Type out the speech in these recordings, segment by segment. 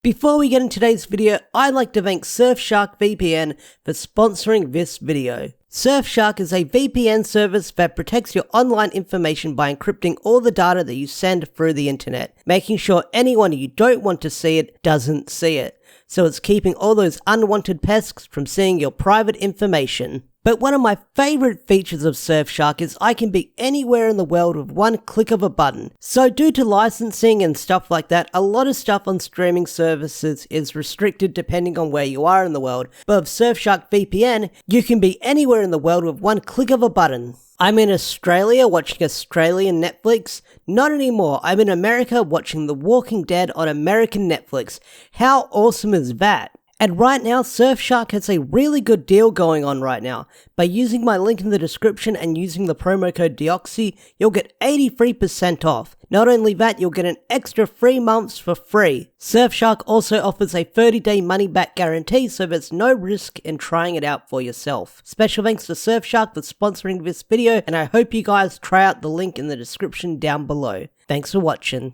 Before we get into today's video, I'd like to thank Surfshark VPN for sponsoring this video. Surfshark is a VPN service that protects your online information by encrypting all the data that you send through the internet, making sure anyone you don't want to see it doesn't see it. So it's keeping all those unwanted pests from seeing your private information. But one of my favorite features of Surfshark is I can be anywhere in the world with one click of a button. So due to licensing and stuff like that, a lot of stuff on streaming services is restricted depending on where you are in the world. But with Surfshark VPN, you can be anywhere in the world with one click of a button. I'm in Australia watching Australian Netflix. Not anymore. I'm in America watching The Walking Dead on American Netflix. How awesome is that? And right now, Surfshark has a really good deal going on right now. By using my link in the description and using the promo code DEOXY, you'll get 83% off. Not only that, you'll get an extra 3 months for free. Surfshark also offers a 30-day money-back guarantee, so there's no risk in trying it out for yourself. Special thanks to Surfshark for sponsoring this video, and I hope you guys try out the link in the description down below. Thanks for watching.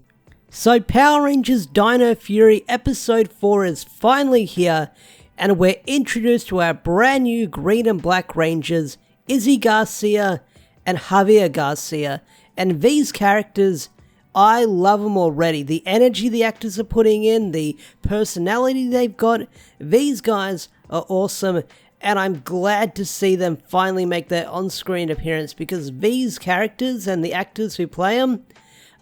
So Power Rangers Dino Fury episode 4 is finally here, and we're introduced to our brand new green and black rangers, Izzy Garcia and Javier Garcia. And these characters, I love them already. The energy the actors are putting in, the personality they've got, these guys are awesome. And I'm glad to see them finally make their on-screen appearance, because these characters and the actors who play them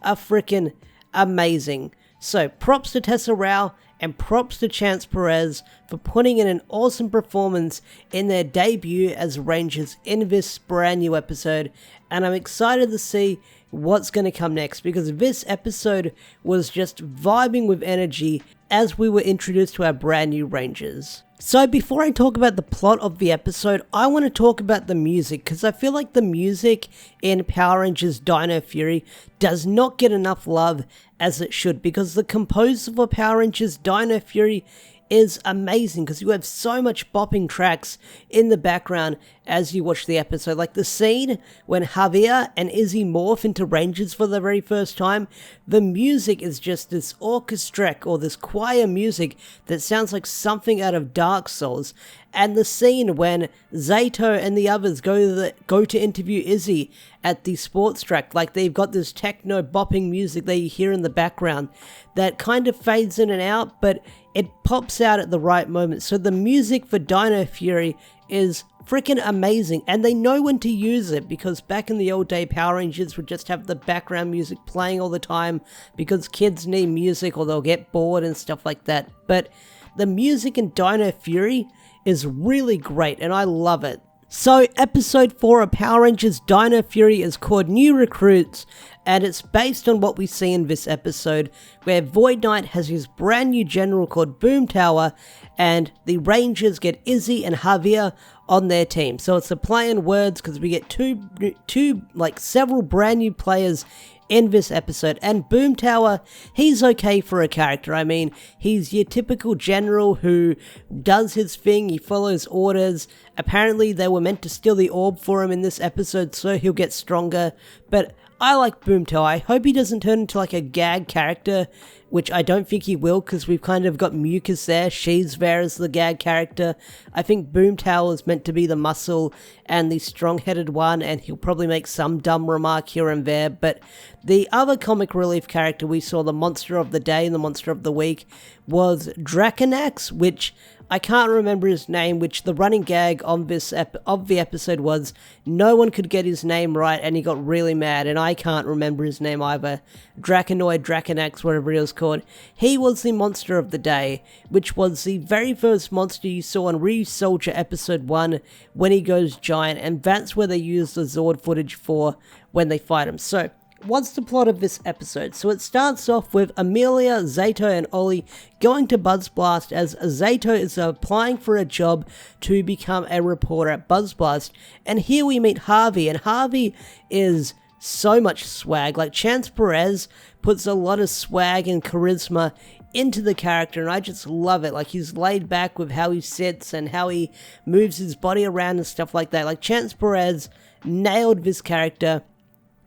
are freaking amazing. So props to Tessa Rao and props to Chance Perez for putting in an awesome performance in their debut as Rangers in this brand new episode, and I'm excited to see what's going to come next, because this episode was just vibing with energy as we were introduced to our brand new Rangers. So before I talk about the plot of the episode, I want to talk about the music, because I feel like the music in Power Rangers Dino Fury does not get enough love as it should, because the composer for Power Rangers Dino Fury is amazing, because you have so much bopping tracks in the background as you watch the episode. Like the scene when Javier and Izzy morph into Rangers for the very first time, the music is just this orchestrac or this choir music that sounds like something out of Dark Souls. And the scene when Zato and the others go to interview Izzy at the sports track, like they've got this techno bopping music that you hear in the background that kind of fades in and out, but it pops out at the right moment. So the music for Dino Fury is freaking amazing, and they know when to use it, because back in the old day, Power Rangers would just have the background music playing all the time because kids need music or they'll get bored and stuff like that. But the music in Dino Fury is really great, and I love it. So episode 4 of Power Rangers Dino Fury is called New Recruits, and it's based on what we see in this episode, where Void Knight has his brand new general called BoomTower, and the Rangers get Izzy and Javier on their team. So it's a play on words, because we get several brand new players in this episode. And BoomTower, he's okay for a character. I mean, he's your typical general who does his thing, he follows orders. Apparently they were meant to steal the orb for him in this episode, so he'll get stronger. But I like BoomTower. I hope he doesn't turn into like a gag character, which I don't think he will, because we've kind of got Mucus there. She's there as the gag character. I think BoomTower is meant to be the muscle and the strong-headed one, and he'll probably make some dumb remark here and there. But the other comic relief character we saw, the monster of the day and the monster of the week, was Draconax, which I can't remember his name, which the running gag on this of the episode was no one could get his name right, and he got really mad, and I can't remember his name either. Draconoid, Draconax, whatever it was called. He was the monster of the day, which was the very first monster you saw in Ryusoulger episode 1 when he goes giant, and that's where they use the Zord footage for when they fight him. So what's the plot of this episode? So it starts off with Amelia, Zato, and Ollie going to Buzz Blast, as Zato is applying for a job to become a reporter at Buzz Blast. And here we meet Javi, and Javi is so much swag. Like, Chance Perez puts a lot of swag and charisma into the character, and I just love it. Like, he's laid back with how he sits and how he moves his body around and stuff like that. Like, Chance Perez nailed this character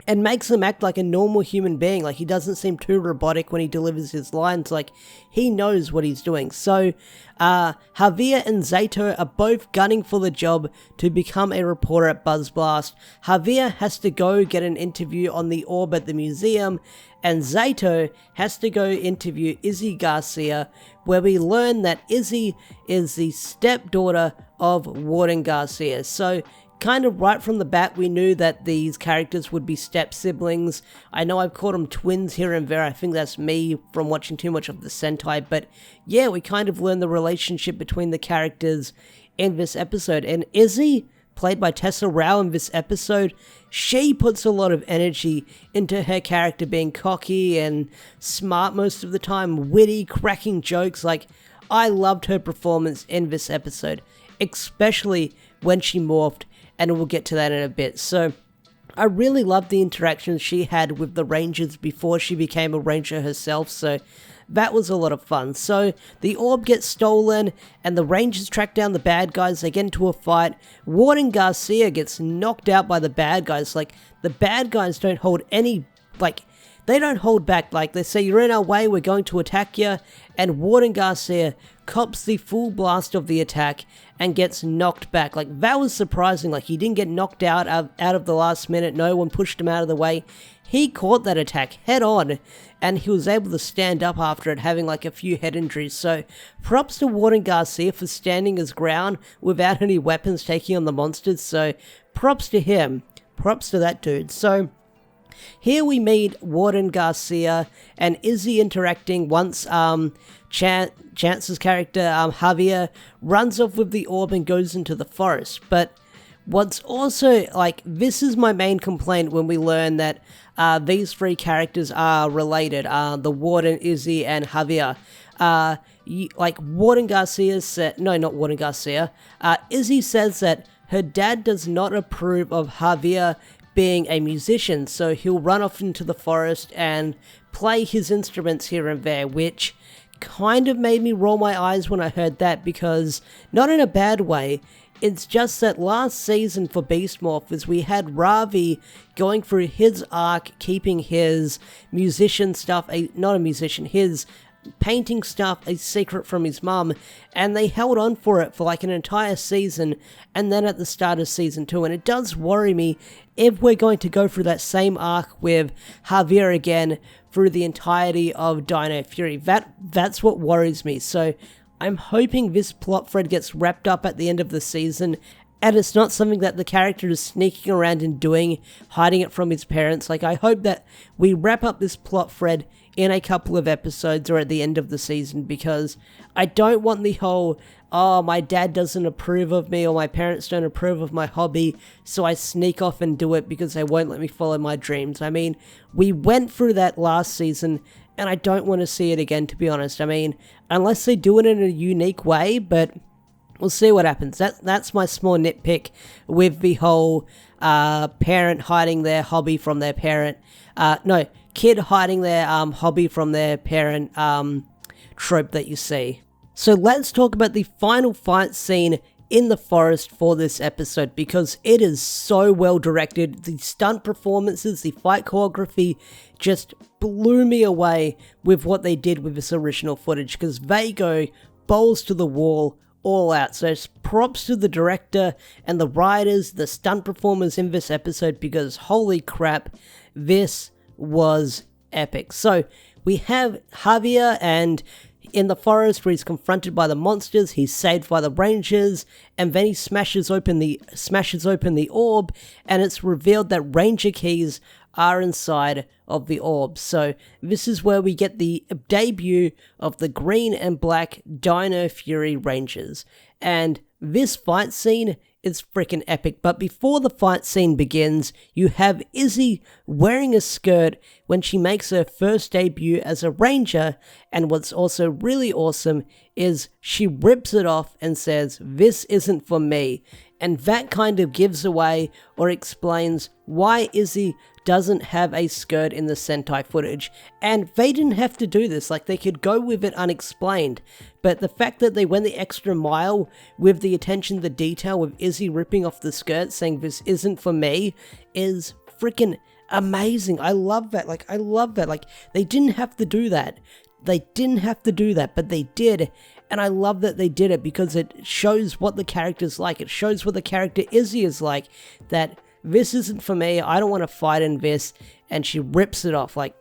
and makes him act like a normal human being. Like, he doesn't seem too robotic when he delivers his lines. Like, he knows what he's doing. So, Javier and Zato are both gunning for the job to become a reporter at BuzzBlast. Javier has to go get an interview on the orb at the museum, and Zato has to go interview Izzy Garcia, where we learn that Izzy is the stepdaughter of Warden Garcia. So, kind of right from the bat, we knew that these characters would be step-siblings. I know I've called them twins here and there. I think that's me from watching too much of the Sentai. But yeah, we kind of learned the relationship between the characters in this episode. And Izzy, played by Tessa Rao in this episode, she puts a lot of energy into her character being cocky and smart most of the time, witty, cracking jokes. Like, I loved her performance in this episode, especially when she morphed, and we'll get to that in a bit. So, I really loved the interactions she had with the Rangers before she became a Ranger herself, so that was a lot of fun. So, the orb gets stolen, and the Rangers track down the bad guys. They get into a fight. Warden Garcia gets knocked out by the bad guys. Like, the bad guys don't hold any, like, they don't hold back. Like, they say, you're in our way, we're going to attack you, and Warden Garcia cops the full blast of the attack and gets knocked back. Like, that was surprising. Like, he didn't get knocked out of the last minute. No one pushed him out of the way. He caught that attack head on, and he was able to stand up after it, having like a few head injuries. So, props to Warden Garcia for standing his ground without any weapons, taking on the monsters. So, props to him. Props to that dude. So, here we meet Warden Garcia and Izzy interacting once Chance's character, Javier, runs off with the orb and goes into the forest. But what's also, like, this is my main complaint when we learn that these three characters are related, the Warden, Izzy, and Javier. Like, Warden Garcia said, no, not Warden Garcia, Izzy says that her dad does not approve of Javier being a musician, so he'll run off into the forest and play his instruments here and there, which kind of made me roll my eyes when I heard that, because, not in a bad way, it's just that last season for Beast Morphers, we had Ravi going through his arc, keeping his musician stuff, his painting stuff a secret from his mum, and they held on for it for like an entire season, and then at the start of season 2, and it does worry me if we're going to go through that same arc with Javier again through the entirety of Dino Fury. That's what worries me. So I'm hoping this plot thread gets wrapped up at the end of the season, and it's not something that the character is sneaking around and doing, hiding it from his parents. Like, I hope that we wrap up this plot thread in a couple of episodes or at the end of the season, because I don't want the whole, oh, my dad doesn't approve of me or my parents don't approve of my hobby, so I sneak off and do it because they won't let me follow my dreams. I mean, we went through that last season, and I don't want to see it again, to be honest. I mean, unless they do it in a unique way, but we'll see what happens. That's my small nitpick with the whole parent hiding their hobby from their parent. Kid hiding their hobby from their parent trope that you see. So let's talk about the final fight scene in the forest for this episode, because it is so well directed. The stunt performances, the fight choreography just blew me away with what they did with this original footage, because they go balls to the wall, all out. So props to the director and the writers, the stunt performers in this episode, because holy crap, this was epic. So we have Javier, and in the forest where he's confronted by the monsters, he's saved by the Rangers, and then he smashes open the orb, and it's revealed that Ranger keys are inside of the orb. So this is where we get the debut of the green and black Dino Fury Rangers, and this fight scene is freaking epic. But before the fight scene begins, you have Izzy wearing a skirt when she makes her first debut as a Ranger, and what's also really awesome is she rips it off and says, "This isn't for me," and that kind of gives away or explains why Izzy doesn't have a skirt in the Sentai footage. And they didn't have to do this, like, they could go with it unexplained, but the fact that they went the extra mile with the attention to detail with Izzy ripping off the skirt saying "this isn't for me" is freaking amazing. I love that. Like, I love that. Like, they didn't have to do that. They didn't have to do that, but they did. And I love that they did it because it shows what the character's like. It shows what the character Izzy is like. That this isn't for me. I don't want to fight in this. And she rips it off. Like,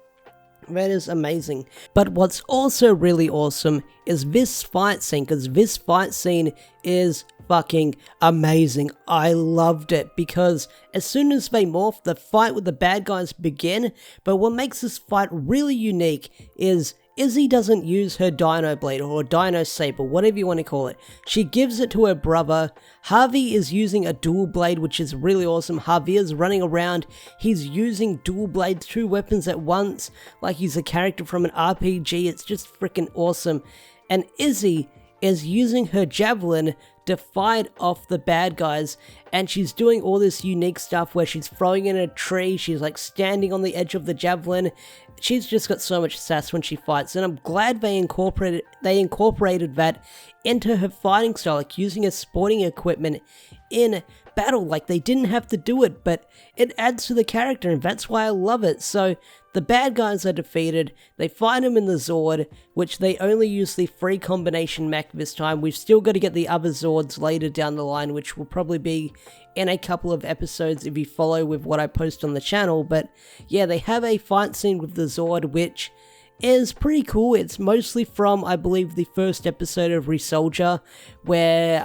that is amazing. But what's also really awesome is this fight scene, because this fight scene is fucking amazing. I loved it because as soon as they morph, the fight with the bad guys begin. But what makes this fight really unique is Izzy doesn't use her Dino Blade or Dino Saber, whatever you want to call it. She gives it to her brother. Javi is using a dual blade, which is really awesome. Javier's running around. He's using dual blades, 2 weapons at once, like he's a character from an RPG. It's just freaking awesome. And Izzy is using her javelin to fight off the bad guys, and she's doing all this unique stuff where she's throwing in a tree, she's like standing on the edge of the javelin. She's just got so much sass when she fights, and I'm glad they incorporated that into her fighting style, like using her sporting equipment in battle. Like, they didn't have to do it, but it adds to the character, and that's why I love it. So the bad guys are defeated. They find him in the Zord, which they only use the 3 combination mech this time. We've still got to get the other Zords later down the line, which will probably be in a couple of episodes if you follow with what I post on the channel. But yeah, they have a fight scene with the Zord, which is pretty cool. It's mostly from, I believe, the first episode of Resoldier, where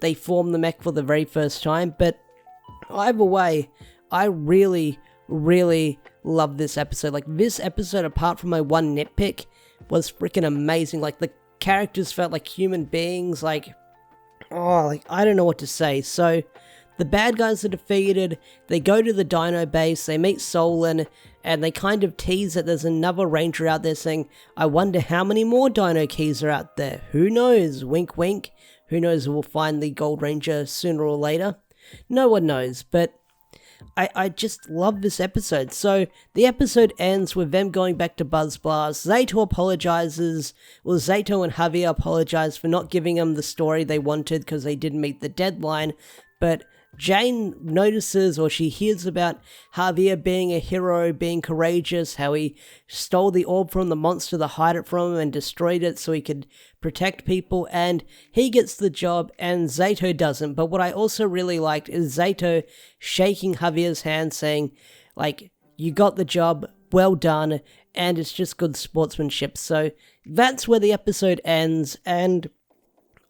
they form the mech for the very first time. But either way, I really love this episode. Like, this episode, apart from my one nitpick, was freaking amazing. Like, the characters felt like human beings. Like, oh, like, I don't know what to say. So the bad guys are defeated. They go to the Dino base. They meet Solon, and they kind of tease that there's another ranger out there saying, I wonder how many more Dino keys are out there. Who knows? Wink wink. Who knows, we'll find the Gold Ranger sooner or later. No one knows, but I just love this episode. So the episode ends with them going back to Buzz Blast. Zato apologizes. Well, Zato and Javier apologize for not giving them the story they wanted because they didn't meet the deadline. But Jane notices, or she hears about Javier being a hero, being courageous, how he stole the orb from the monster to hide it from him and destroyed it so he could protect people, and he gets the job and Zato doesn't. But what I also really liked is Zato shaking Javier's hand saying, like, you got the job, well done, and it's just good sportsmanship. So that's where the episode ends, and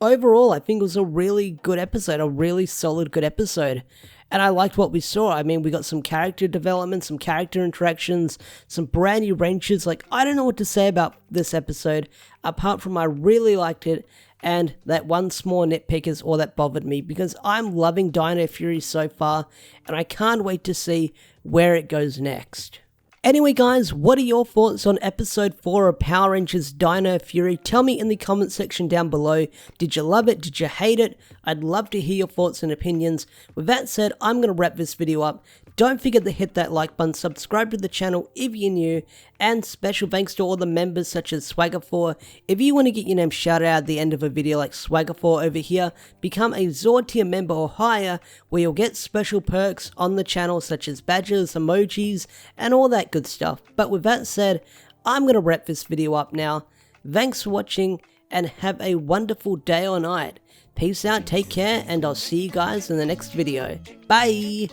overall, I think it was a really good episode, a really solid, good episode. And I liked what we saw. I mean, we got some character development, some character interactions, some brand new rangers. Like, I don't know what to say about this episode, apart from I really liked it. And that one small nitpick is all that bothered me, because I'm loving Dino Fury so far, and I can't wait to see where it goes next. Anyway guys, what are your thoughts on episode 4 of Power Rangers Dino Fury? Tell me in the comment section down below. Did you love it? Did you hate it? I'd love to hear your thoughts and opinions. With that said, I'm going to wrap this video up. Don't forget to hit that like button, subscribe to the channel if you're new, and special thanks to all the members such as Swagger4. If you want to get your name shouted out at the end of a video like Swagger4 over here, become a Zord tier member or higher, where you'll get special perks on the channel such as badges, emojis, and all that good stuff. But with that said, I'm going to wrap this video up now. Thanks for watching, and have a wonderful day or night. Peace out, take care, and I'll see you guys in the next video. Bye!